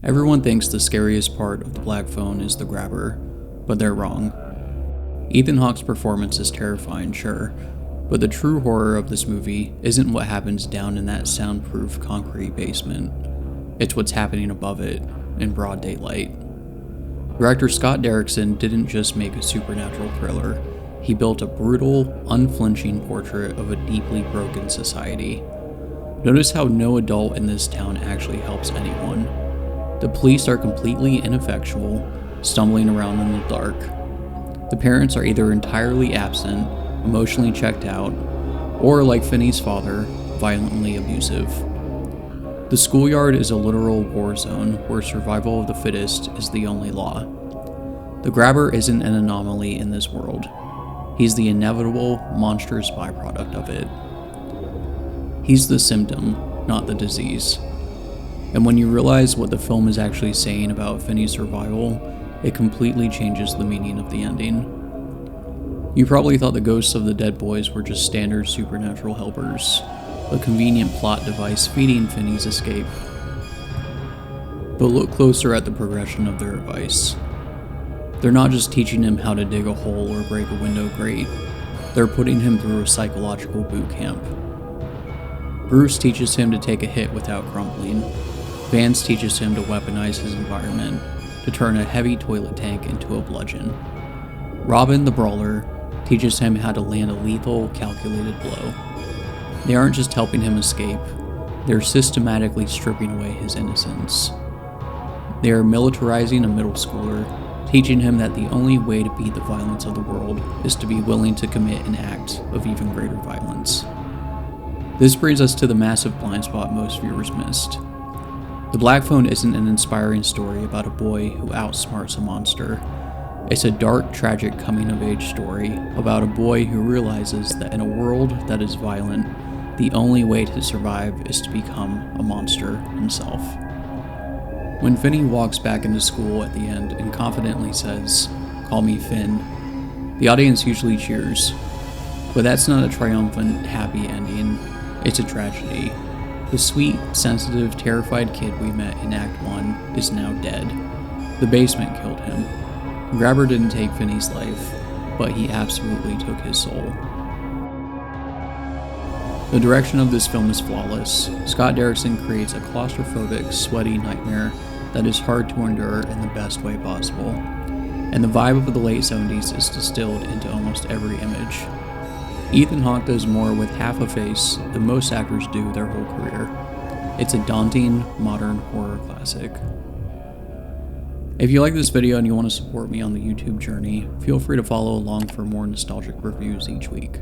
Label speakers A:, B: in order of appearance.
A: Everyone thinks the scariest part of the black phone is the grabber, but they're wrong. Ethan Hawke's performance is terrifying, sure, but the true horror of this movie isn't what happens down in that soundproof concrete basement. It's what's happening above it, in broad daylight. Director Scott Derrickson didn't just make a supernatural thriller, he built a brutal, unflinching portrait of a deeply broken society. Notice how no adult in this town actually helps anyone. The police are completely ineffectual, stumbling around in the dark. The parents are either entirely absent, emotionally checked out, or, like Finney's father, violently abusive. The schoolyard is a literal war zone where survival of the fittest is the only law. The grabber isn't an anomaly in this world. He's the inevitable, monstrous byproduct of it. He's the symptom, not the disease. And when you realize what the film is actually saying about Finney's survival, it completely changes the meaning of the ending. You probably thought the ghosts of the dead boys were just standard supernatural helpers, a convenient plot device feeding Finney's escape. But look closer at the progression of their advice. They're not just teaching him how to dig a hole or break a window grate, they're putting him through a psychological boot camp. Bruce teaches him to take a hit without crumbling. Vance teaches him to weaponize his environment, to turn a heavy toilet tank into a bludgeon. Robin, the brawler, teaches him how to land a lethal, calculated blow. They aren't just helping him escape, they're systematically stripping away his innocence. They are militarizing a middle schooler, teaching him that the only way to beat the violence of the world is to be willing to commit an act of even greater violence. This brings us to the massive blind spot most viewers missed. The Black Phone isn't an inspiring story about a boy who outsmarts a monster. It's a dark, tragic coming-of-age story about a boy who realizes that in a world that is violent, the only way to survive is to become a monster himself. When Finney walks back into school at the end and confidently says, "Call me Finn," the audience usually cheers. But that's not a triumphant, happy ending, it's a tragedy. The sweet, sensitive, terrified kid we met in Act 1 is now dead. The basement killed him. The grabber didn't take Finney's life, but he absolutely took his soul. The direction of this film is flawless. Scott Derrickson creates a claustrophobic, sweaty nightmare that is hard to endure in the best way possible. And the vibe of the late 70s is distilled into almost every image. Ethan Hawke does more with half a face than most actors do their whole career. It's a daunting, modern horror classic. If you like this video and you want to support me on the YouTube journey, feel free to follow along for more nostalgic reviews each week.